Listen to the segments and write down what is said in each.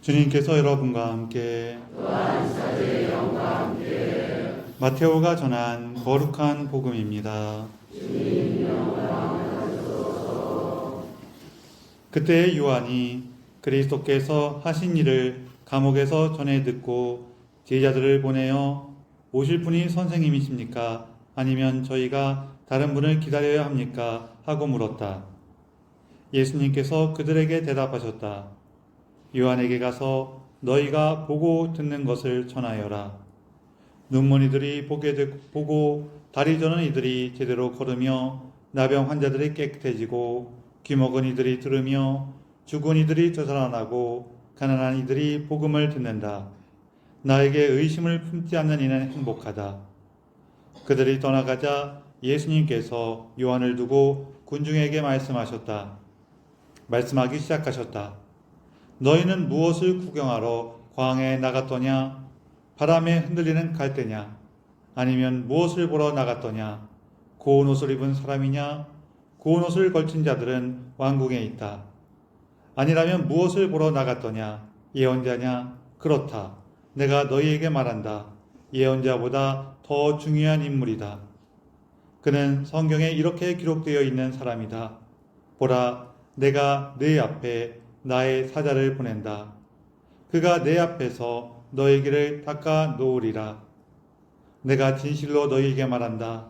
주님께서 여러분과 함께 마테오가 전한 거룩한 복음입니다. 그때 요한이 그리스도께서 하신 일을 감옥에서 전해 듣고 제자들을 보내어 오실 분이 선생님이십니까? 아니면 저희가 다른 분을 기다려야 합니까? 하고 물었다. 예수님께서 그들에게 대답하셨다. 요한에게 가서 너희가 보고 듣는 것을 전하여라. 눈먼 이들이 보고 다리 저는 이들이 제대로 걸으며 나병 환자들이 깨끗해지고 귀먹은 이들이 들으며 죽은 이들이 되살아나고 가난한 이들이 복음을 듣는다. 나에게 의심을 품지 않는 이는 행복하다. 그들이 떠나가자 예수님께서 요한을 두고 군중에게 말씀하기 시작하셨다. 너희는 무엇을 구경하러 광야에 나갔더냐? 바람에 흔들리는 갈대냐? 아니면 무엇을 보러 나갔더냐? 고운 옷을 입은 사람이냐? 고운 옷을 걸친 자들은 왕궁에 있다. 아니라면 무엇을 보러 나갔더냐? 예언자냐? 그렇다. 내가 너희에게 말한다. 예언자보다 더 중요한 인물이다. 그는 성경에 이렇게 기록되어 있는 사람이다. 보라, 내가 네 앞에 나의 사자를 보낸다. 그가 내 앞에서 너희 길을 닦아 놓으리라. 내가 진실로 너희에게 말한다.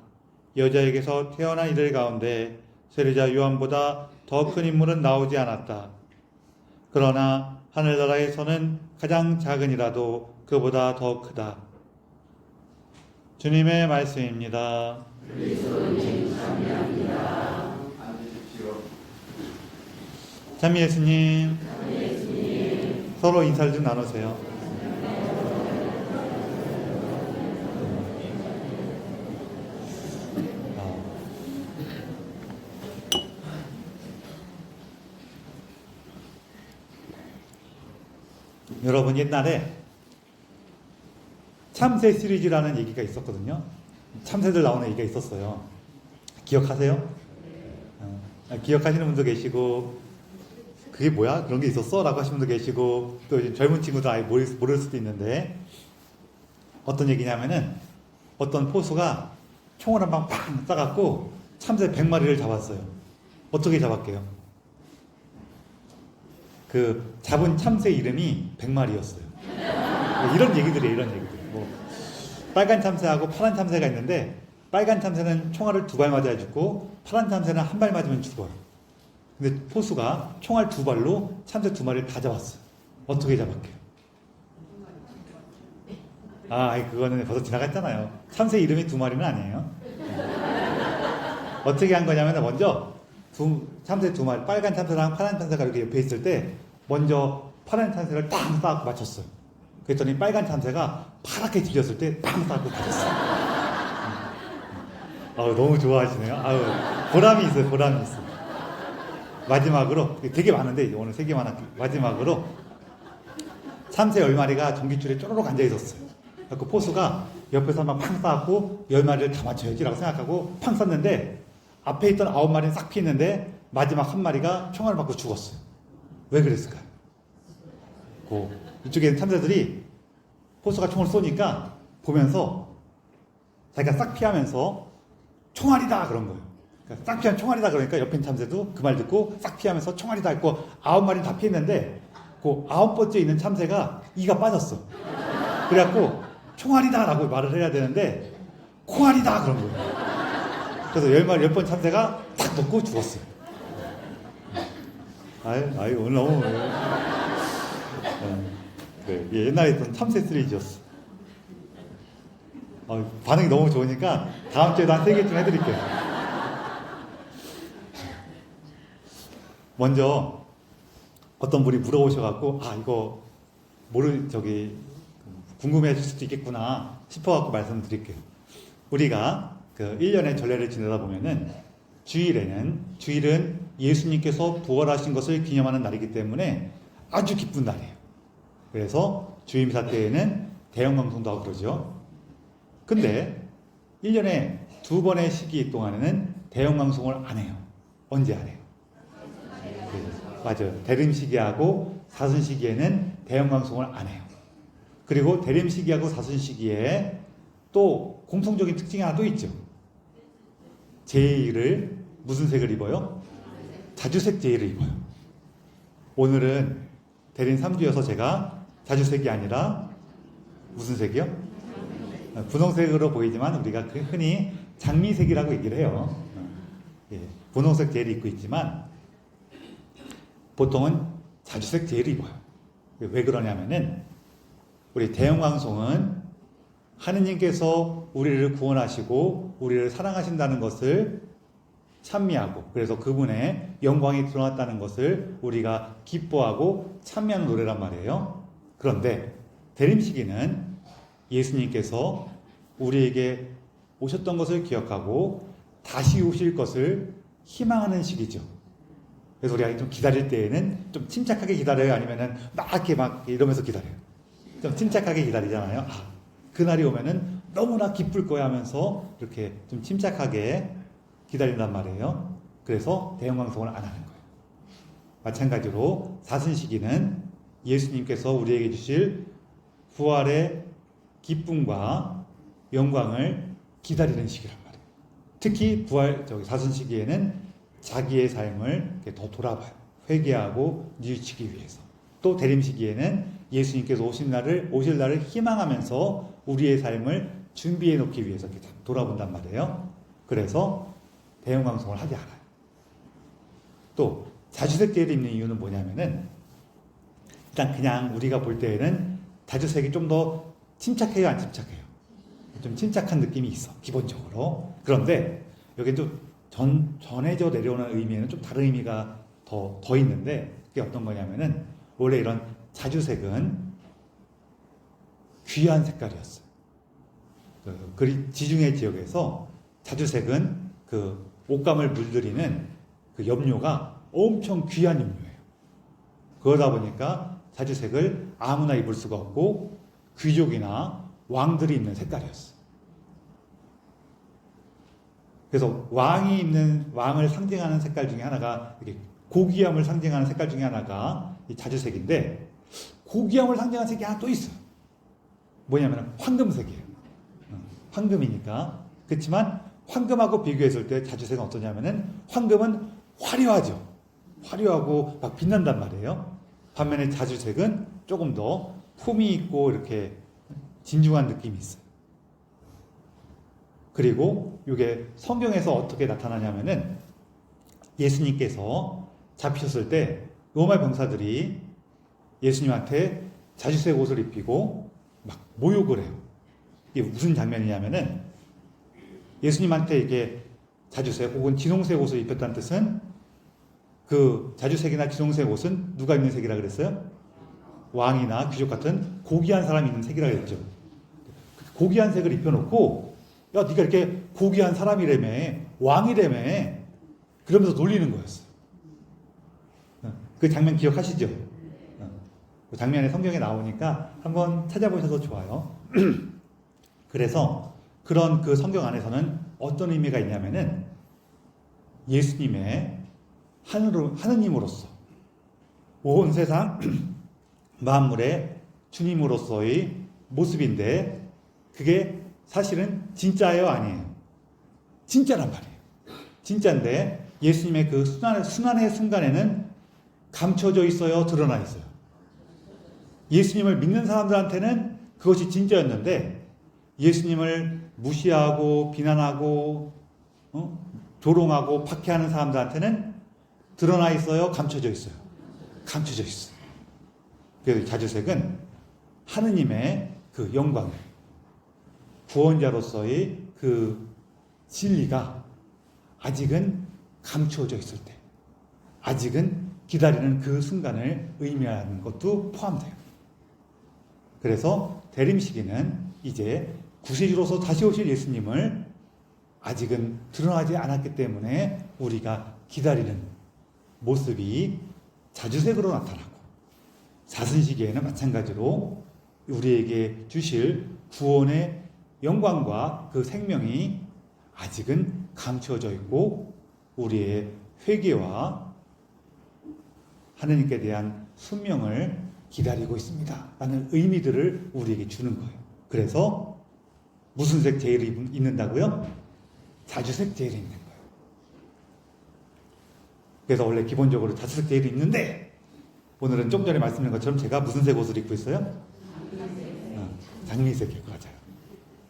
여자에게서 태어난 이들 가운데 세례자 요한보다 더 큰 인물은 나오지 않았다. 그러나 하늘나라에서는 가장 작은 이라도 그보다 더 크다. 주님의 말씀입니다. 참 예수님, 서로 인사를 좀 나누세요. 여러분, 옛날에 참새 시리즈라는 얘기가 있었거든요. 참새들 나오는 얘기가 있었어요. 기억하세요? 기억하시는 분도 계시고, 그게 뭐야? 그런 게 있었어? 라고 하시는 분도 계시고, 또 요즘 젊은 친구들 아예 모를 수도 있는데, 어떤 얘기냐면은 어떤 포수가 총을 한 방 팡 쏴갖고 참새 100마리를 잡았어요. 어떻게 잡았게요? 그 잡은 참새 이름이 100마리였어요. 이런 얘기들이에요. 이런 얘기들. 뭐 빨간 참새하고 파란 참새가 있는데, 빨간 참새는 총알을 2발 맞아야 죽고 파란 참새는 1발 맞으면 죽어요. 근데 포수가 총알 2발로 참새 2마리를 다 잡았어요. 어떻게 잡았게요? 그거는 벌써 지나갔잖아요. 참새 이름이 2마리는 아니에요. 어떻게 한 거냐면, 먼저 참새 2마리, 빨간 참새랑 파란 참새가 이렇게 옆에 있을 때 먼저 파란 참새를 땅 쏴서 맞췄어요. 그랬더니 빨간 참새가 파랗게 뒤졌을 때 땅 쏴서 맞았어요. 너무 좋아하시네요. 보람이 있어요. 보람이 있어요. 마지막으로, 되게 많은데 오늘 3개만 할게요. 마지막으로 참새 10마리가 전깃줄에 쪼르륵 앉아 있었어요. 그 포수가 옆에서 막 팡 쏴갖고 10마리를 다 맞춰야지라고 생각하고 팡 쐈는데, 앞에 있던 9마리는 싹 피했는데 마지막 1마리가 총알을 맞고 죽었어요. 왜 그랬을까요? 이쪽에 있는 참새들이 포수가 총을 쏘니까 보면서 자기가 싹 피하면서 총알이다 그런 거예요. 그러니까 싹 피하면 총알이다 그러니까 옆에 있는 참새도 그 말 듣고 싹 피하면서 총알이다 했고, 9마리는 다 피했는데 그 9번째 있는 참새가 이가 빠졌어. 그래갖고 총알이다 라고 말을 해야 되는데 콩알이다 그런 거예요. 그래서 10번 참새가 딱 먹고 죽었어요. 오늘 너무 옛날에 있던 참새 시리즈였어. 반응이 너무 좋으니까 다음 주에도 한 3개쯤 해드릴게요. 먼저 어떤 분이 물어보셔갖고 이거 궁금해 하실 수도 있겠구나 싶어갖고 말씀드릴게요. 우리가 1년의 전례를 지내다 보면은 주일은 예수님께서 부활하신 것을 기념하는 날이기 때문에 아주 기쁜 날이에요. 그래서 주일미사 때에는 대형방송도 하고 그러죠. 근데 1년에 2번의 시기 동안에는 대형방송을 안 해요. 언제 안 해요? 맞아요. 대림시기하고 사순시기에는 대형방송을 안 해요. 그리고 대림시기하고 사순시기에 또 공통적인 특징이 하나 또 있죠. 제의를 무슨 색을 입어요? 자주색 제의를 입어요. 오늘은 대림 3주여서 제가 자주색이 아니라 무슨 색이요? 분홍색으로 보이지만 우리가 흔히 장미색이라고 얘기를 해요. 분홍색 제의를 입고 있지만 보통은 자주색 제의를 입어요. 왜 그러냐면은 우리 대형방송은 하느님께서 우리를 구원하시고 우리를 사랑하신다는 것을 찬미하고 그래서 그분의 영광이 드러났다는 것을 우리가 기뻐하고 찬미하는 노래란 말이에요. 그런데 대림시기는 예수님께서 우리에게 오셨던 것을 기억하고 다시 오실 것을 희망하는 시기죠. 그래서 우리가 좀 기다릴 때에는 좀 침착하게 기다려요? 아니면은 막 이러면서 기다려요? 좀 침착하게 기다리잖아요. 그날이 오면은 너무나 기쁠 거야 하면서 이렇게 좀 침착하게 기다린단 말이에요. 그래서 대형방송을 안 하는 거예요. 마찬가지로 사순시기는 예수님께서 우리에게 주실 부활의 기쁨과 영광을 기다리는 시기란 말이에요. 특히 사순시기에는 자기의 삶을 더 돌아봐요. 회개하고 뉘우치기 위해서. 또 대림시기에는 예수님께서 오실 날을 희망하면서 우리의 삶을 준비해 놓기 위해서 이렇게 돌아본단 말이에요. 그래서 대형방송을 하지 않아요. 또 자주색 제의를 입는 이유는 뭐냐면은 일단 그냥 우리가 볼 때에는 자주색이 좀 더 침착해요, 안 침착해요? 좀 침착한 느낌이 있어, 기본적으로. 그런데 여기 또 전해져 내려오는 의미에는 좀 다른 의미가 더 있는데 그게 어떤 거냐면은 원래 이런 자주색은 귀한 색깔이었어요. 지중해 지역에서 자주색은 그 옷감을 물들이는 그 염료가 엄청 귀한 염료예요. 그러다 보니까 자주색을 아무나 입을 수가 없고 귀족이나 왕들이 입는 색깔이었어요. 그래서 왕을 상징하는 색깔 중에 하나가 이렇게 고귀함을 상징하는 색깔 중에 하나가 이 자주색인데 고귀함을 상징하는 색이 하나 또 있어요. 뭐냐면 황금색이에요. 황금이니까. 그렇지만 황금하고 비교했을 때 자주색은 어떠냐면은 황금은 화려하죠. 화려하고 막 빛난단 말이에요. 반면에 자주색은 조금 더 품이 있고 이렇게 진중한 느낌이 있어요. 그리고 이게 성경에서 어떻게 나타나냐면은 예수님께서 잡히셨을 때 로마 병사들이 예수님한테 자주색 옷을 입히고 막 모욕을 해요. 이게 무슨 장면이냐면은 예수님한테 이게 자주색 혹은 진홍색 옷을 입혔다는 뜻은 그 자주색이나 진홍색 옷은 누가 입는 색이라 그랬어요? 왕이나 귀족 같은 고귀한 사람이 입는 색이라 그랬죠. 고귀한 색을 입혀놓고 야 네가 이렇게 고귀한 사람이라며 왕이라며 그러면서 놀리는 거였어요. 그 장면 기억하시죠? 그 장면이 성경에 나오니까 한번 찾아보셔도 좋아요. 그래서 그런 그 성경 안에서는 어떤 의미가 있냐면은 예수님의 하느님으로서 온 세상 만물의 주님으로서의 모습인데 그게 사실은 진짜예요, 아니에요? 진짜란 말이에요. 진짜인데 예수님의 그 순환의 순간에는 감춰져 있어요, 드러나 있어요? 예수님을 믿는 사람들한테는 그것이 진짜였는데 예수님을 무시하고 비난하고 조롱하고 박해하는 사람들한테는 드러나 있어요, 감춰져 있어요? 감춰져 있어요. 그래서 자주색은 하느님의 그 영광, 구원자로서의 그 진리가 아직은 감추어져 있을 때, 아직은 기다리는 그 순간을 의미하는 것도 포함돼요. 그래서 대림시기는 이제 구세주로서 다시 오실 예수님을 아직은 드러나지 않았기 때문에 우리가 기다리는 모습이 자주색으로 나타나고 사순시기에는 마찬가지로 우리에게 주실 구원의 영광과 그 생명이 아직은 감추어져 있고 우리의 회개와 하느님께 대한 순명을 기다리고 있습니다 라는 의미들을 우리에게 주는 거예요. 그래서 무슨 색 제의를 입는다고요? 자주색 제의를 입는 거예요. 그래서 원래 기본적으로 자주색 제의를 입는데 오늘은 좀 전에 말씀드린 것처럼 제가 무슨 색 옷을 입고 있어요? 장미색이에요. 맞아요.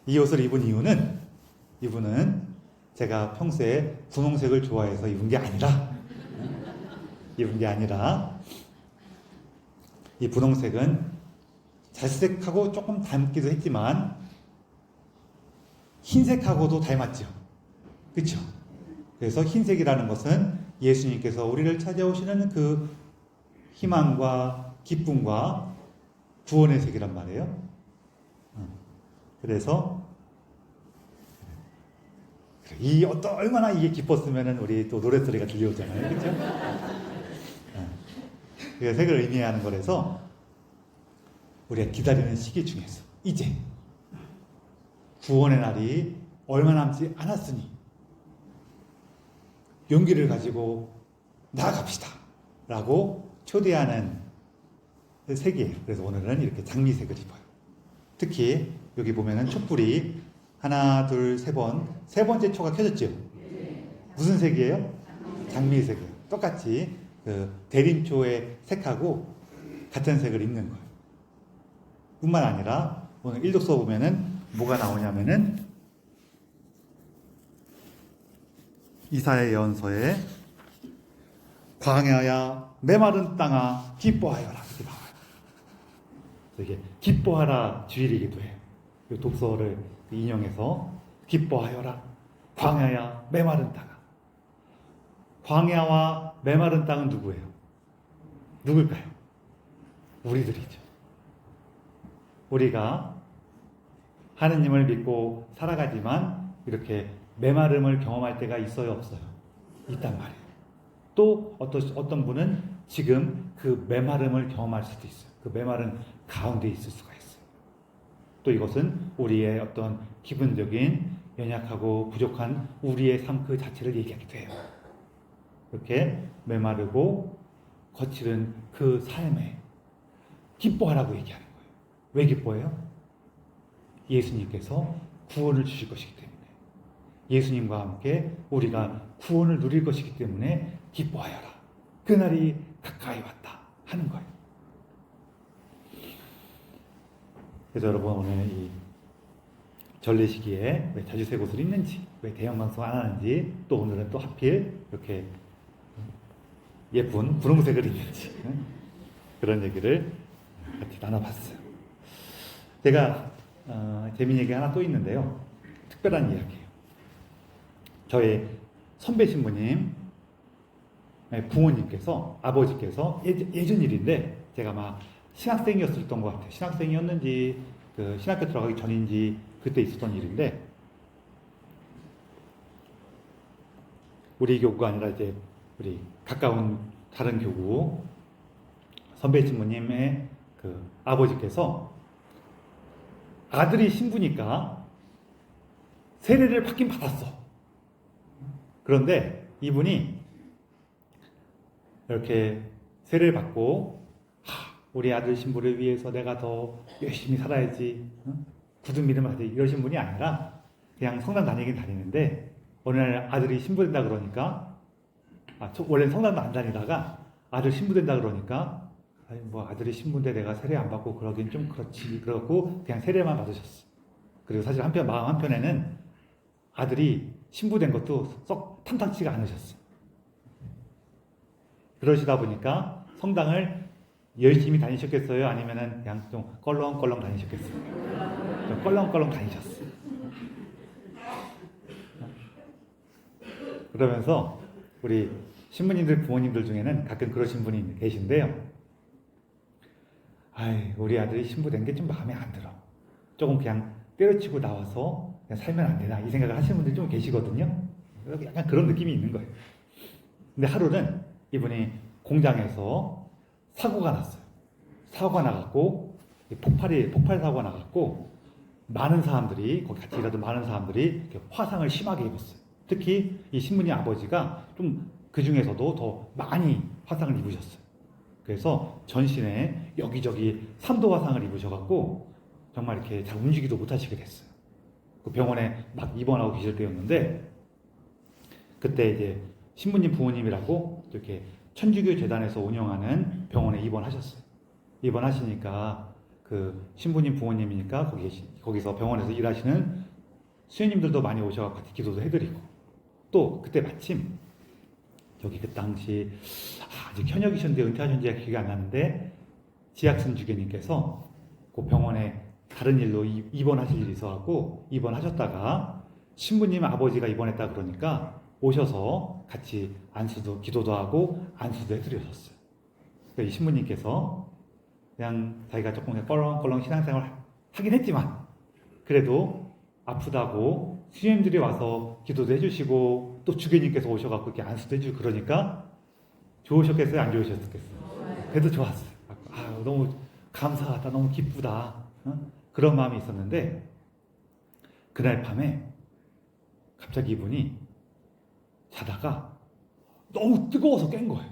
이 옷을 입은 이유는 이분은 제가 평소에 분홍색을 좋아해서 입은 게 아니라 이 분홍색은 자주색하고 조금 닮기도 했지만 흰색하고도 닮았죠. 그렇죠? 그래서 흰색이라는 것은 예수님께서 우리를 찾아오시는 그 희망과 기쁨과 구원의 색이란 말이에요. 그래서 얼마나 이게 기뻤으면 우리 또 노랫소리가 들려오잖아요. 그렇죠? 그 색을 의미하는 거라서 우리가 기다리는 시기 중에서 이제 구원의 날이 얼마 남지 않았으니 용기를 가지고 나아갑시다 라고 초대하는 색이에요. 그래서 오늘은 이렇게 장미색을 입어요. 특히 여기 보면은 촛불이 하나, 둘, 세 번째 초가 켜졌죠? 무슨 색이에요? 장미색이에요. 똑같이 그 대림초의 색하고 같은 색을 입는 거예요. 뿐만 아니라 오늘 일독서 보면은 뭐가 나오냐면은 이사야 예언서에 광야야 메마른 땅아 기뻐하여라 이렇게 나와요. 이게 기뻐하라 주일이기도 해요. 이 독서를 인용해서 기뻐하여라 광야야 메마른 땅아. 광야와 메마른 땅은 누구예요? 누굴까요? 우리들이죠. 우리가 하느님을 믿고 살아가지만 이렇게 메마름을 경험할 때가 있어요, 없어요? 있단 말이에요. 또 어떤 분은 지금 그 메마름을 경험할 수도 있어요. 그 메마름 가운데 있을 수가 있어요. 또 이것은 우리의 어떤 기본적인 연약하고 부족한 우리의 삶 그 자체를 얘기하기도 해요. 이렇게 메마르고 거칠은 그 삶에 기뻐하라고 얘기하는 거예요. 왜 기뻐해요? 예수님께서 구원을 주실 것이기 때문에, 예수님과 함께 우리가 구원을 누릴 것이기 때문에 기뻐하여라. 그날이 가까이 왔다 하는 거예요. 그래서 여러분 오늘 이 전례 시기에 왜 자주색 옷을 입는지, 왜 대형 방송 안 하는지, 또 오늘은 또 하필 이렇게 예쁜 분홍색을 입는지 그런 얘기를 같이 나눠봤어요. 제가 재미있는 얘기 하나 또 있는데요. 특별한 이야기예요. 저의 선배 신부님 부모님께서, 아버지께서 예전 일인데 제가 막 신학생이었던 것 같아요. 신학생이었는지 그 신학교 들어가기 전인지 그때 있었던 일인데, 우리 교구가 아니라 이제 우리 가까운 다른 교구 선배 신부님의 그 아버지께서 아들이 신부니까 세례를 받긴 받았어. 그런데 이분이 이렇게 세례를 받고 우리 아들 신부를 위해서 내가 더 열심히 살아야지, 굳은 믿음을 가지, 이러신 분이 아니라 그냥 성당 다니긴 다니는데 어느 날 아들이 신부된다 그러니까, 원래는 성당도 안 다니다가 아들 신부된다 그러니까 뭐 아들이 신부인데 내가 세례 안 받고 그러긴 좀 그렇지, 그러고 그냥 세례만 받으셨어. 그리고 사실 마음 한편에는 아들이 신부된 것도 썩 탐탁치가 않으셨어. 그러시다 보니까 성당을 열심히 다니셨겠어요? 아니면은 그냥 좀 껄렁껄렁 다니셨겠어요? 좀 껄렁껄렁 다니셨어. 그러면서 우리 신부님들, 부모님들 중에는 가끔 그러신 분이 계신데요. 우리 아들이 신부된 게 좀 마음에 안 들어. 조금 그냥 때려치고 나와서 그냥 살면 안 되나, 이 생각을 하시는 분들이 좀 계시거든요. 약간 그런 느낌이 있는 거예요. 근데 하루는 이분이 공장에서 사고가 났어요. 사고가 나갖고 폭발 사고가 나갖고 많은 사람들이, 거기 같이 일하던 많은 사람들이 이렇게 화상을 심하게 입었어요. 특히 이 신부님 아버지가 좀 그 중에서도 더 많이 화상을 입으셨어요. 그래서 전신에 여기저기 3도 화상을 입으셔갖고 정말 이렇게 잘 움직이도 못하시게 됐어요. 그 병원에 막 입원하고 계실 때였는데 그때 이제 신부님 부모님이라고 이렇게 천주교 재단에서 운영하는 병원에 입원하셨어요. 입원하시니까 그 신부님 부모님이니까 거기서 병원에서 일하시는 수녀님들도 많이 오셔서 같이 기도도 해드리고 또 그때 마침 여기 그 당시 아직 현역이셨는데 은퇴하셨는지 기억이 안 나는데 지학순 주교님께서 그 병원에 다른 일로 입원하실 일이 있어갖고 입원하셨다가 신부님 아버지가 입원했다 그러니까 오셔서 같이 안수도 기도도 하고 안수도 해드리셨어요. 이 신부님께서 그냥 자기가 조금 껄렁껄렁 신앙생활 하긴 했지만 그래도 아프다고 스님들이 와서 기도도 해주시고 또 주교님께서 오셔갖고 이렇게 안수도 해주고 그러니까 좋으셨겠어요? 안 좋으셨겠어요? 그래도 좋았어요. 너무 감사하다, 너무 기쁘다, 그런 마음이 있었는데 그날 밤에 갑자기 이분이 자다가 너무 뜨거워서 깬 거예요.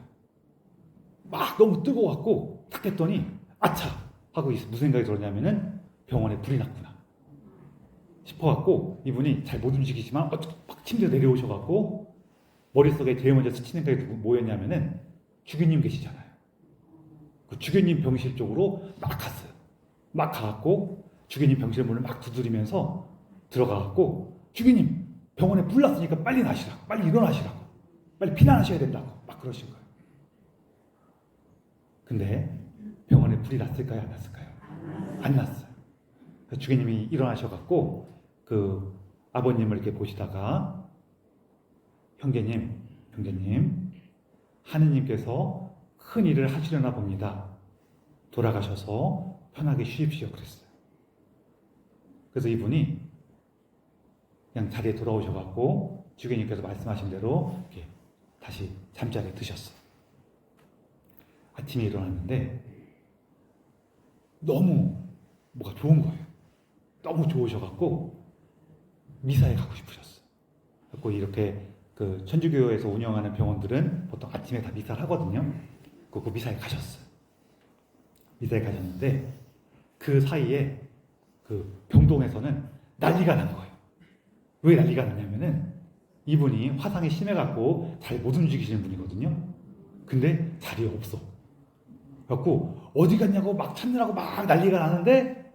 막 너무 뜨거워갖고 딱 깼더니 아차 하고 무슨 생각이 들었냐면은 병원에 불이 났구나 싶어갖고 이분이 잘 못 움직이지만 막 침대에 내려오셔갖고 머릿속에 제일 먼저 스치는 게 뭐였냐면은 주교님 계시잖아요. 그 주교님 병실 쪽으로 막 갔어요. 막 가갖고 주교님 병실 문을 막 두드리면서 들어가갖고 주교님 병원에 불 났으니까 빨리 나시라고, 빨리 일어나시라고, 빨리 피난하셔야 된다고 막 그러신 거예요. 근데 병원에 불이 났을까요? 안 났을까요? 안 났어요. 주교님이 일어나셔갖고 그 아버님을 이렇게 보시다가 형제님 하느님께서 큰 일을 하시려나 봅니다. 돌아가셔서 편하게 쉬십시오 그랬어요. 그래서 이분이 그냥 자리에 돌아오셔갖고 주교님께서 말씀하신 대로 이렇게 다시 잠자리에 드셨어요. 아침에 일어났는데 너무 뭐가 좋은 거예요. 너무 좋으셔갖고 미사에 가고 싶으셨어요. 그래서 이렇게 그 천주교에서 운영하는 병원들은 보통 아침에 다 미사를 하거든요. 그 미사에 가셨어요. 미사에 가셨는데 그 사이에 그 병동에서는 난리가 난 거예요. 왜 난리가 났냐면은 이분이 화상이 심해갖고 잘 못 움직이시는 분이거든요. 근데 자리에 없어. 그래갖고 어디 갔냐고 막 찾느라고 막 난리가 나는데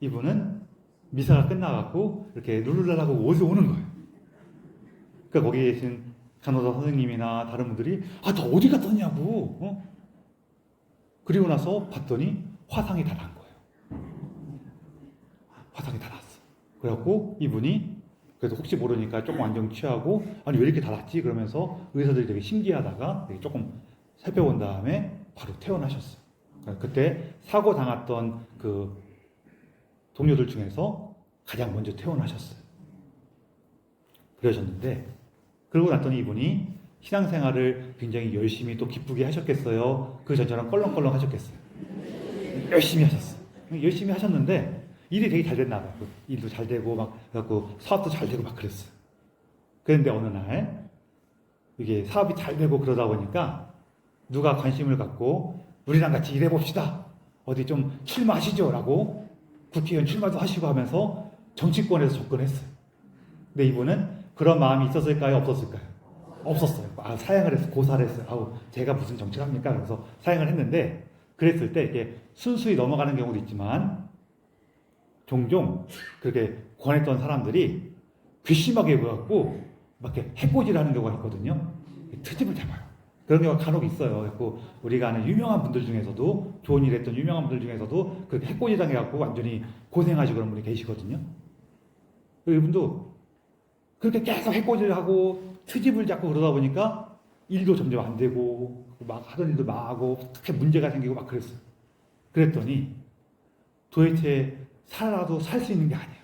이분은 미사가 끝나갖고 이렇게 룰루랄하고 어디서 오는 거예요. 그러니까 거기 계신 간호사 선생님이나 다른 분들이 너 어디 갔더냐고. 그리고 나서 봤더니 화상이 다 난 거예요. 화상이 다 났어. 그래갖고 이분이 그래서 혹시 모르니까 조금 안정 취하고 아니 왜 이렇게 다 났지? 그러면서 의사들이 되게 신기하다가 조금 살펴본 다음에 바로 퇴원하셨어요. 그때 사고 당했던 그 동료들 중에서 가장 먼저 퇴원하셨어요. 그러셨는데 그러고 났더니 이분이 신앙생활을 굉장히 열심히 또 기쁘게 하셨겠어요? 그 전처럼 껄렁껄렁 하셨겠어요? 열심히 하셨어요. 열심히 하셨는데 일이 되게 잘 됐나 봐요. 일도 잘 되고 막 그래갖고 사업도 잘 되고 막 그랬어요. 그런데 어느 날 이게 사업이 잘 되고 그러다 보니까 누가 관심을 갖고 우리랑 같이 일해봅시다. 어디 좀 출마하시죠? 라고 국회의원 출마도 하시고 하면서 정치권에서 접근했어요. 근데 이분은 그런 마음이 있었을까요? 없었을까요? 없었어요. 사양을 해서 고사를 했어요. 제가 무슨 정치를 합니까? 그래서 사양을 했는데 그랬을 때 이렇게 순수히 넘어가는 경우도 있지만 종종 그렇게 권했던 사람들이 괘씸하게 보여갖고 막 이렇게 해코지를 하는 경우가 있거든요. 트집을 잡아요. 그런 경우가 간혹 있어요. 그래서 우리가 아는 유명한 분들 중에서도 좋은 일 했던 유명한 분들 중에서도 그렇게 해코지 당해갖고 완전히 고생하시고 그런 분이 계시거든요. 이분도 그렇게 계속 해코지를 하고 트집을 잡고 그러다 보니까 일도 점점 안 되고 막 하던 일도 망하고 그렇게 문제가 생기고 막 그랬어요. 그랬더니 도대체 살아도 살 수 있는 게 아니에요.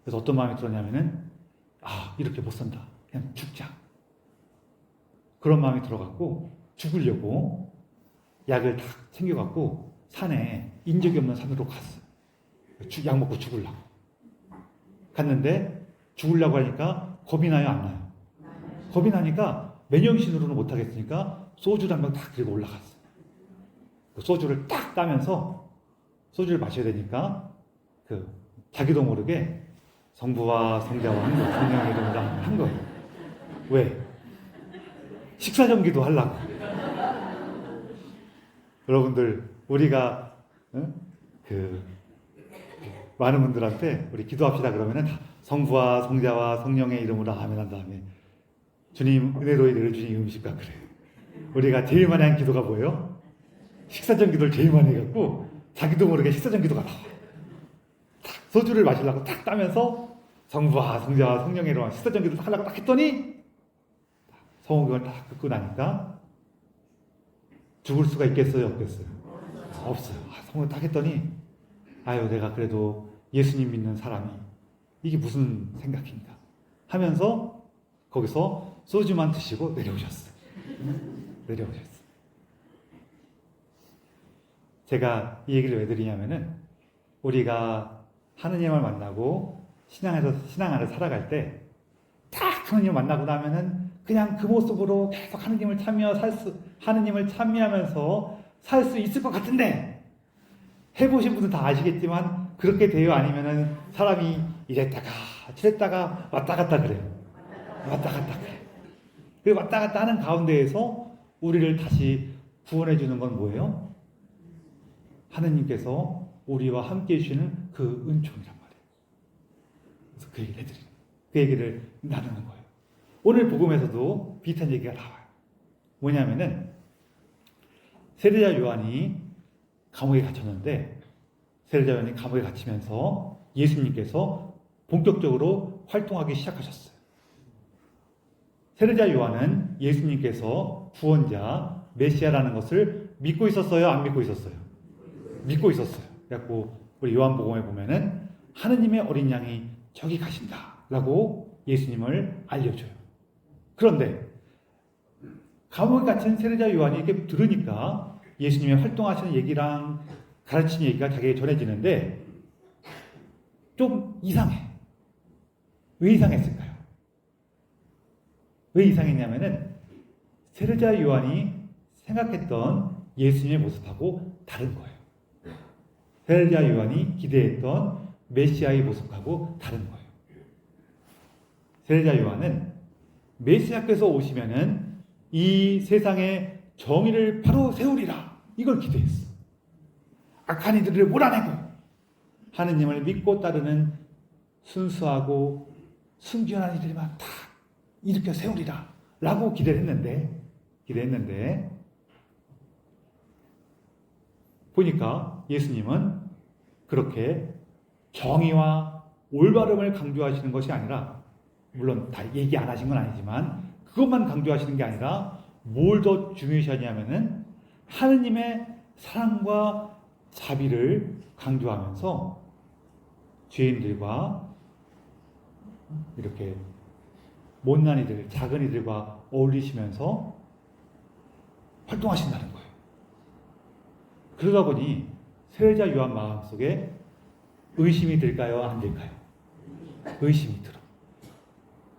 그래서 어떤 마음이 들었냐면은 이렇게 못 산다. 그냥 죽자. 그런 마음이 들어갖고 죽으려고 약을 다 챙겨갖고 산에 인적이 없는 산으로 갔어요. 약 먹고 죽으려고. 갔는데 죽으려고 하니까 겁이 나요? 안 나요? 겁이 나니까 맨정신으로는 못하겠으니까 소주 한 병 다 들고 올라갔어요. 소주를 딱 따면서 소주를 마셔야 되니까 자기도 모르게 성부와 성자와 성령의 이름으로 한 거예요. 왜? 식사 정기도 하려고. 여러분들 우리가 많은 분들한테 우리 기도합시다 그러면은 다 성부와 성자와 성령의 이름으로 아멘 한 다음에 주님 은혜로 내려주신 음식과 그래요. 우리가 제일 많이 한 기도가 뭐예요? 식사전 기도를 제일 많이 해갖고 자기도 모르게 식사전 기도가 나와. 소주를 마시려고 딱 따면서 성부와 성자와 성령의 이름으로 식사전 기도를 하려고 딱 했더니 성호경을 딱 듣고 나니까 죽을 수가 있겠어요? 없겠어요? 없어요. 성호 딱 했더니 아유 내가 그래도 예수님 믿는 사람이 이게 무슨 생각인가 하면서 거기서 소주만 드시고 내려오셨어요. 제가 이 얘기를 왜 드리냐면은 우리가 하느님을 만나고 신앙 안에 살아갈 때 딱 하느님을 만나고 나면은 그냥 그 모습으로 계속 하느님을 찬미하면서 살 수 있을 것 같은데 해보신 분들 다 아시겠지만 그렇게 돼요? 아니면은 사람이 이랬다가 저랬다가 왔다 갔다 그래요. 그 왔다 갔다 하는 가운데에서 우리를 다시 구원해 주는 건 뭐예요? 하느님께서 우리와 함께 해주시는 그 은총이란 말이에요. 그래서 그 얘기를 나누는 거예요. 오늘 복음에서도 비슷한 얘기가 나와요. 뭐냐면은 세례자 요한이 감옥에 갇혔는데 세례자 요한이 감옥에 갇히면서 예수님께서 본격적으로 활동하기 시작하셨어요. 세례자 요한은 예수님께서 구원자 메시아라는 것을 믿고 있었어요? 안 믿고 있었어요? 믿고 있었어요. 그래갖고 우리 요한복음에 보면은 하느님의 어린 양이 저기 가신다라고 예수님을 알려줘요. 그런데 감옥에 갇힌 세례자 요한이 이렇게 들으니까 예수님의 활동하시는 얘기랑 가르치는 얘기가 자기에게 전해지는데 좀 이상해. 왜 이상했을까요? 왜 이상했냐면은 세례자 요한이 생각했던 예수님의 모습하고 다른 거예요. 세례자 요한이 기대했던 메시아의 모습하고 다른 거예요. 세례자 요한은 메시아께서 오시면은 이 세상의 정의를 바로 세우리라 이걸 기대했어. 악한 이들을 몰아내고 하느님을 믿고 따르는 순수하고 순결한 이들만 다 일으켜 세우리라 라고 기대를 했는데 보니까 예수님은 그렇게 정의와 올바름을 강조하시는 것이 아니라 물론 다 얘기 안 하신 건 아니지만 그것만 강조하시는 게 아니라 뭘 더 중요시하냐면은 하느님의 사랑과 자비를 강조하면서 죄인들과 이렇게 못난 이들, 작은 이들과 어울리시면서 활동하신다는 거예요. 그러다 보니 세례자 요한 마음속에 의심이 들까요? 안 들까요? 의심이 들어.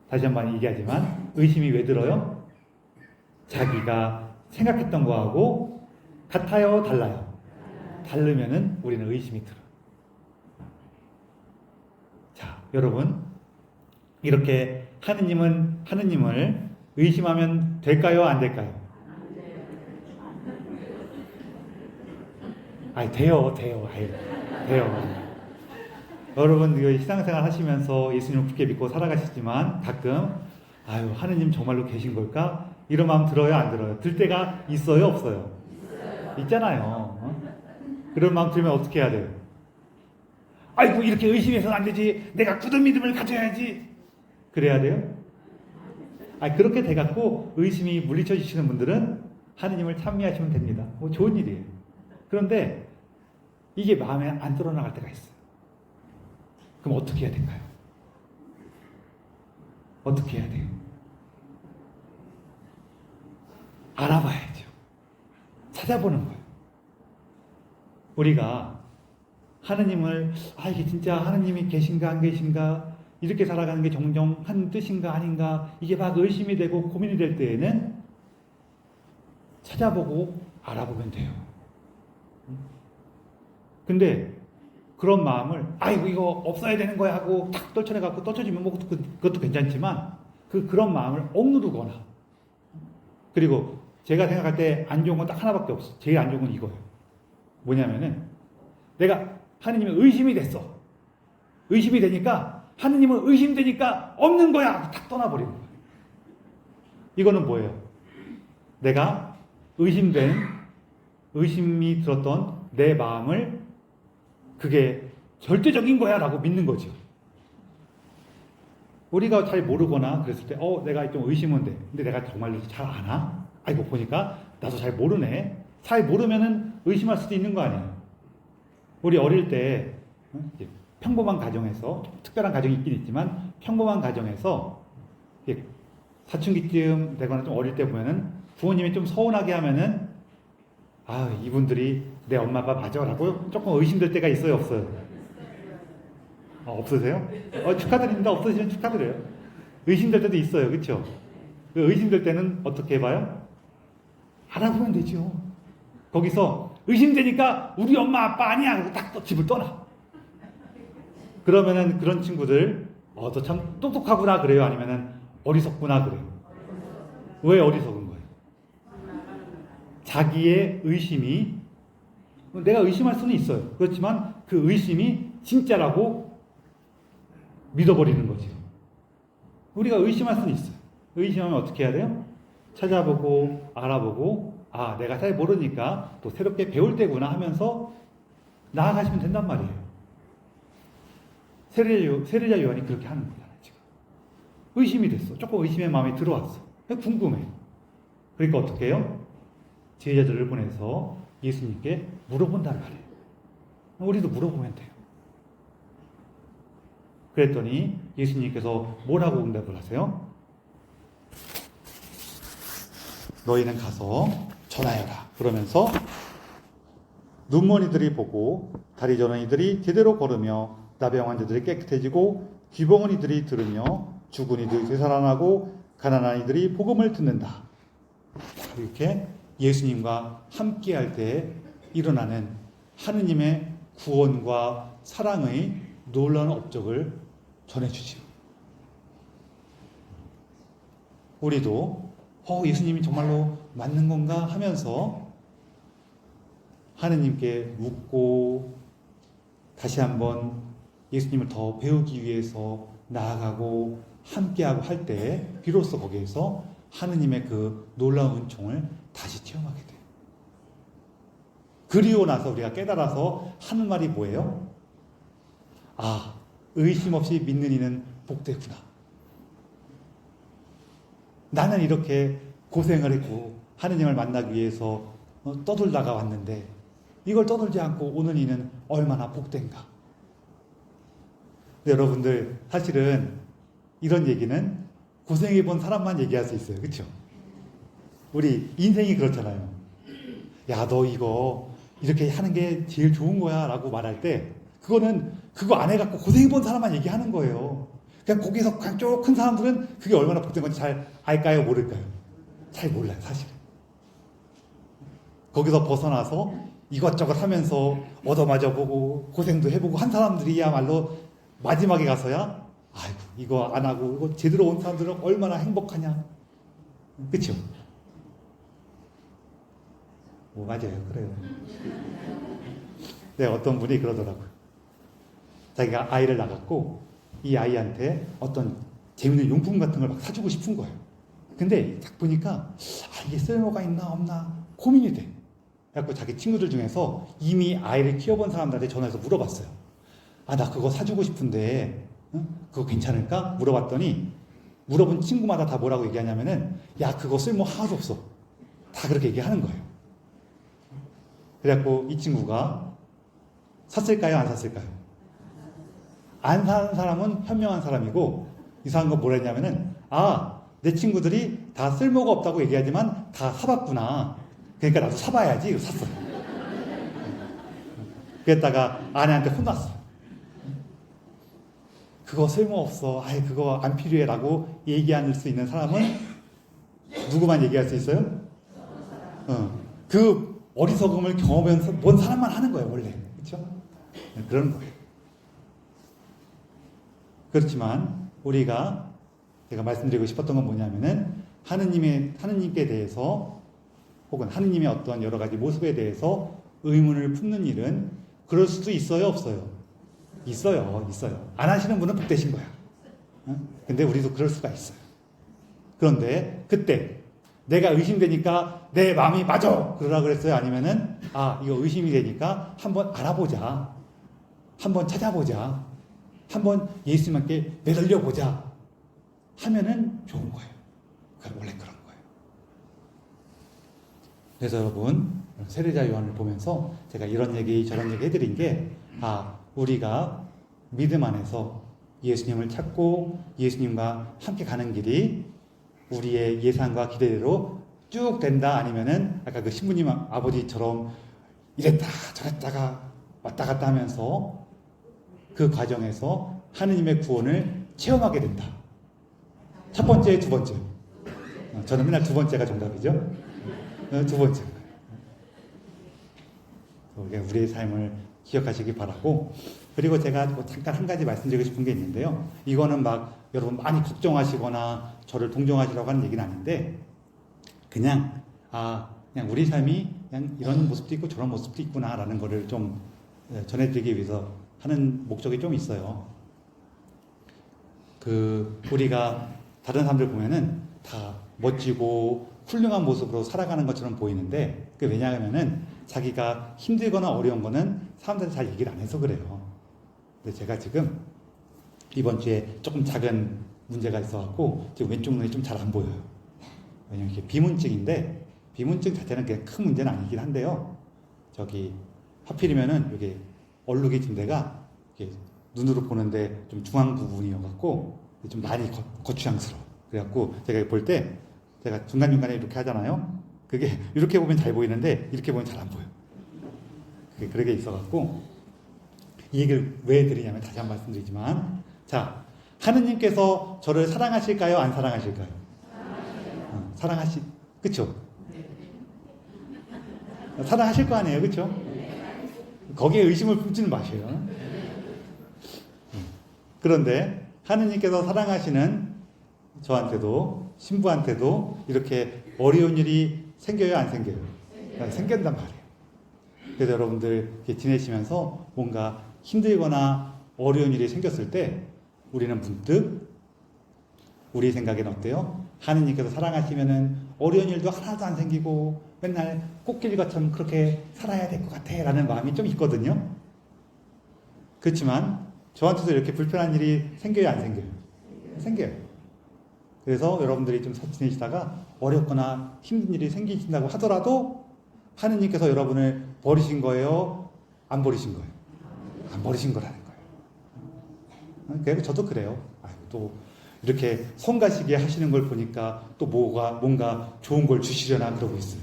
다시 한번 얘기하지만 의심이 왜 들어요? 자기가 생각했던 거하고 같아요? 달라요? 다르면은 우리는 의심이 들어. 자, 여러분 이렇게 하느님을 의심하면 될까요? 안 될까요? 돼요. 여러분 신앙생활 하시면서 예수님을 굳게 믿고 살아가시지만 가끔 하느님 정말로 계신 걸까? 이런 마음 들어요? 안 들어요? 들 때가 있어요? 없어요? 있잖아요. 그런 마음 들면 어떻게 해야 돼요? 아이고 이렇게 의심해서는 안 되지. 내가 굳은 믿음을 가져야지. 그래야 돼요? 그렇게 돼갖고 의심이 물리쳐 주시는 분들은 하느님을 찬미하시면 됩니다. 좋은 일이에요. 그런데 이게 마음에 안 들어나갈 때가 있어요. 그럼 어떻게 해야 될까요? 어떻게 해야 돼요? 알아봐야죠. 찾아보는 거예요. 우리가 하느님을 이게 진짜 하느님이 계신가 안 계신가 이렇게 살아가는 게 정정한 뜻인가 아닌가 이게 막 의심이 되고 고민이 될 때에는 찾아보고 알아보면 돼요. 근데 그런 마음을 아이고 이거 없어야 되는 거야 하고 탁 떨쳐내갖고 떨쳐지면 뭐 그것도 괜찮지만 그런 마음을 억누르거나, 그리고 제가 생각할 때 안 좋은 건 딱 하나밖에 없어. 제일 안 좋은 건 이거예요. 뭐냐면은 내가 하느님의 의심이 됐어. 의심이 되니까 하느님은 의심되니까 없는 거야 하고 탁 떠나버리는 거예요. 이거는 뭐예요? 내가 의심이 들었던 내 마음을 그게 절대적인 거야 라고 믿는 거죠. 우리가 잘 모르거나 그랬을 때 내가 좀 의심은 돼. 근데 내가 정말로 잘 아나? 아이고 보니까 나도 잘 모르네. 잘 모르면은 의심할 수도 있는 거 아니에요. 우리 어릴 때 평범한 가정에서, 특별한 가정이 있긴 있지만 평범한 가정에서 사춘기쯤 되거나 좀 어릴 때 보면은 부모님이 좀 서운하게 하면은 이분들이 내 엄마 아빠 맞아 라고 조금 의심될 때가 있어요, 없어요? 없으세요? 축하드립니다. 없으시면 축하드려요. 의심될 때도 있어요, 그렇죠? 의심될 때는 어떻게 해봐요? 알아보면 되죠. 거기서 의심되니까 우리 엄마 아빠 아니야 하고 딱 집을 떠나. 그러면은 그런 친구들 너 참 똑똑하구나 그래요? 아니면은 어리석구나 그래요? 왜 어리석은 거예요? 자기의 의심이, 내가 의심할 수는 있어요. 그렇지만 그 의심이 진짜라고 믿어버리는 거죠. 우리가 의심할 수는 있어요. 의심하면 어떻게 해야 돼요? 찾아보고 알아보고 내가 잘 모르니까 또 새롭게 배울 때구나 하면서 나아가시면 된단 말이에요. 세례자 요한이 그렇게 하는 거잖아요. 지금 의심이 됐어. 조금 의심의 마음이 들어왔어. 궁금해. 그러니까 어떻게 해요? 제자들을 보내서 예수님께 물어본단 말이에요. 우리도 물어보면 돼요. 그랬더니 예수님께서 뭐라고 응답을 하세요? 너희는 가서 전하여라. 그러면서 눈먼 이들이 보고 다리 저는 이들이 제대로 걸으며 나병 환자들이 깨끗해지고 귀벙은 이들이 들으며 죽은 이들이 되살아나고 가난한 이들이 복음을 듣는다. 이렇게 예수님과 함께할 때 일어나는 하느님의 구원과 사랑의 놀라운 업적을 전해주지요. 우리도 예수님이 정말로 맞는 건가 하면서 하느님께 묻고 다시 한번 예수님을 더 배우기 위해서 나아가고 함께하고 할 때 비로소 거기에서 하느님의 그 놀라운 은총을 다시 체험하게 돼요. 그리고 나서 우리가 깨달아서 하는 말이 뭐예요? 의심 없이 믿는 이는 복되구나. 나는 이렇게 고생을 했고 하느님을 만나기 위해서 떠돌다가 왔는데 이걸 떠돌지 않고 오는 이는 얼마나 복된가. 근데 여러분들 사실은 이런 얘기는 고생해본 사람만 얘기할 수 있어요. 그렇죠? 우리 인생이 그렇잖아요. 야, 너 이거 이렇게 하는 게 제일 좋은 거야 라고 말할 때 그거 안 해갖고 고생해본 사람만 얘기하는 거예요. 그냥 거기서 쭉 큰 사람들은 그게 얼마나 복된 건지 잘 알까요? 모를까요? 잘 몰라요, 사실은. 거기서 벗어나서 이것저것 하면서 얻어맞아 보고 고생도 해보고 한 사람들이야말로 마지막에 가서야 이거 안 하고 이거 제대로 온 사람들은 얼마나 행복하냐. 그쵸? 맞아요. 그래요. 네, 어떤 분이 그러더라고요. 자기가 아이를 낳았고 이 아이한테 어떤 재밌는 용품 같은 걸 막 사주고 싶은 거예요. 근데 딱 보니까 이게 쓸모가 있나 없나 고민이 돼. 그래서 자기 친구들 중에서 이미 아이를 키워본 사람들한테 전화해서 물어봤어요. 나 그거 사주고 싶은데 그거 괜찮을까? 물어봤더니 물어본 친구마다 다 뭐라고 얘기하냐면은 야, 그거 쓸모 하나도 없어. 다 그렇게 얘기하는 거예요. 그래갖고 이 친구가 샀을까요? 안 샀을까요? 안 사는 사람은 현명한 사람이고 이상한 건 뭐라 했냐면은 내 친구들이 다 쓸모가 없다고 얘기하지만 다 사봤구나. 그러니까 나도 사봐야지. 샀어. 그랬다가 아내한테 혼났어. 그거 쓸모없어. 그거 안 필요해 라고 얘기할 수 있는 사람은 누구만 얘기할 수 있어요? 그 어리석음을 경험해서 본 사람만 하는 거예요, 원래. 그렇죠? 그런 거예요. 그렇지만 우리가 제가 말씀드리고 싶었던 건 뭐냐면은 하느님께 대해서 혹은 하느님의 어떤 여러 가지 모습에 대해서 의문을 품는 일은 그럴 수도 있어요, 없어요? 있어요. 안 하시는 분은 복되신 거야. 근데 우리도 그럴 수가 있어요. 그런데 그때 내가 의심되니까 내 마음이 맞아! 그러라 그랬어요? 아니면은 이거 의심이 되니까 한번 알아보자. 한번 찾아보자. 한번 예수님께 매달려 보자. 하면은 좋은 거예요. 원래 그런 거예요. 그래서 여러분, 세례자 요한을 보면서 제가 이런 얘기 저런 얘기 해드린 게 우리가 믿음 안에서 예수님을 찾고 예수님과 함께 가는 길이 우리의 예상과 기대대로 쭉 된다, 아니면은 아까 그 신부님 아버지처럼 이랬다 저랬다가 왔다 갔다 하면서 그 과정에서 하느님의 구원을 체험하게 된다. 첫 번째, 두 번째. 저는 맨날 두 번째가 정답이죠. 두 번째. 우리의 삶을 기억하시기 바라고, 그리고 제가 잠깐 한 가지 말씀드리고 싶은 게 있는데요. 이거는 막 여러분 많이 걱정하시거나 저를 동정하시라고 하는 얘기는 아닌데, 그냥 우리 삶이 그냥 이런 모습도 있고 저런 모습도 있구나라는 거를 좀 전해드리기 위해서 하는 목적이 좀 있어요. 우리가 다른 사람들 보면은 다 멋지고 훌륭한 모습으로 살아가는 것처럼 보이는데, 그게 왜냐하면은 자기가 힘들거나 어려운 거는 사람들한테 잘 얘기를 안 해서 그래요. 근데 제가 지금 이번 주에 조금 작은 문제가 있어갖고 지금 왼쪽 눈이 좀 잘 안 보여요. 왜냐면 이게 비문증인데, 비문증 자체는 그냥 큰 문제는 아니긴 한데요. 하필이면은 여기 얼룩이 든 데가 눈으로 보는데 좀 중앙 부분이어갖고 좀 많이 거추장스러워. 그래갖고 제가 볼 때 제가 중간중간에 이렇게 하잖아요. 그게 이렇게 보면 잘 보이는데 이렇게 보면 잘 안 보여. 그게 있어갖고 이 얘기를 왜 드리냐면, 다시 한 번 말씀드리지만, 하느님께서 저를 사랑하실까요? 안 사랑하실까요? 그쵸? 사랑하실 거 아니에요, 그쵸? 거기에 의심을 품지는 마세요. 그런데 하느님께서 사랑하시는 저한테도 신부한테도 이렇게 어려운 일이 생겨요, 안 생겨요? 생긴단 말이에요. 그래서 여러분들 이렇게 지내시면서 뭔가 힘들거나 어려운 일이 생겼을 때 우리는 문득 우리 생각에는 어때요? 하느님께서 사랑하시면은 어려운 일도 하나도 안 생기고 맨날 꽃길것처럼 그렇게 살아야 될 것 같아 라는 마음이 좀 있거든요. 그렇지만 저한테도 이렇게 불편한 일이 생겨요, 안 생겨요? 생겨요. 그래서 여러분들이 좀 지내시다가 어렵거나 힘든 일이 생기신다고 하더라도 하느님께서 여러분을 버리신 거예요? 안 버리신 거예요? 안 버리신 거라는 거예요. 그래서 저도 그래요. 또 이렇게 성가시게 하시는 걸 보니까 또 뭔가 좋은 걸 주시려나 그러고 있어요.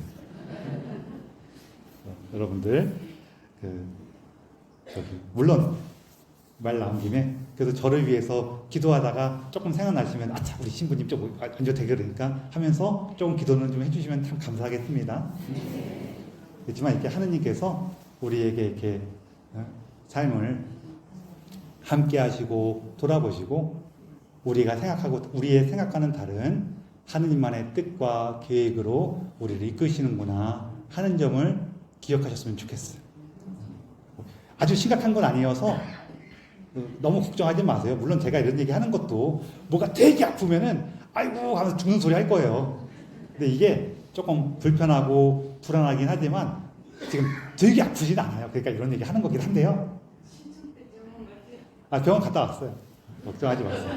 여러분들 물론 말 나온 김에 그래서 저를 위해서 기도하다가 조금 생각나시면 우리 신부님 좀 앉아 되게 그러니까 하면서 조금 기도는 좀 해주시면 참 감사하겠습니다. 그렇지만 이렇게 하느님께서 우리에게 이렇게 삶을 함께 하시고 돌아보시고 우리의 생각과는 다른 하느님만의 뜻과 계획으로 우리를 이끄시는구나 하는 점을 기억하셨으면 좋겠어요. 아주 심각한 건 아니어서 너무 걱정하지 마세요. 물론 제가 이런 얘기 하는 것도 뭐가 되게 아프면은 아이고 하면서 죽는 소리 할 거예요. 근데 이게 조금 불편하고 불안하긴 하지만 지금 되게 아프진 않아요. 그러니까 이런 얘기 하는 거긴 한데요. 병원 갔다 왔어요. 걱정하지 마세요.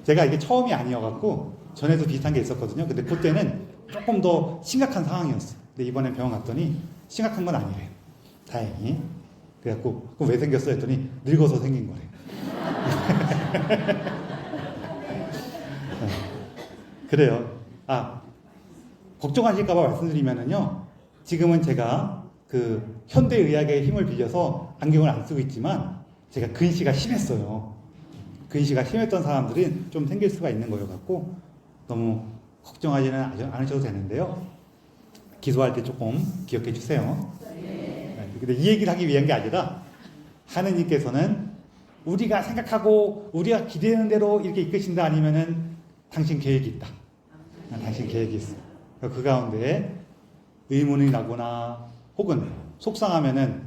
제가 이게 처음이 아니어갖고 전에도 비슷한 게 있었거든요. 근데 그때는 조금 더 심각한 상황이었어요. 근데 이번에 병원 갔더니 심각한 건 아니래요. 다행히. 그래갖고 그럼 왜 생겼어? 했더니 늙어서 생긴 거래요. 그래요. 걱정하실까봐 말씀드리면은요. 지금은 제가 현대의학의 힘을 빌려서 안경을 안 쓰고 있지만 제가 근시가 심했어요. 근시가 심했던 사람들은 좀 생길 수가 있는 거여 갖고 너무 걱정하지는 않으셔도 되는데요. 기도할 때 조금 기억해 주세요. 근데 이 얘기를 하기 위한 게 아니라 하느님께서는 우리가 생각하고 우리가 기대하는 대로 이렇게 이끄신다 아니면은 당신 계획이 있다. 당신 계획이 있어. 그 가운데 의문이 나거나 혹은 속상하면은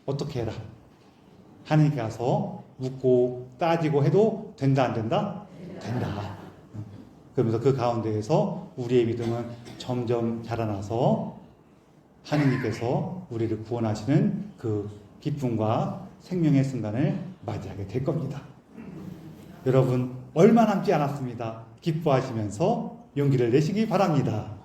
어떻게 해라. 하느님께 가서 묻고 따지고 해도 된다 안 된다? 된다. 그러면서 그 가운데에서 우리의 믿음은 점점 자라나서 하느님께서 우리를 구원하시는 그 기쁨과 생명의 순간을 맞이하게 될 겁니다. 여러분 얼마 남지 않았습니다. 기뻐하시면서 용기를 내시기 바랍니다.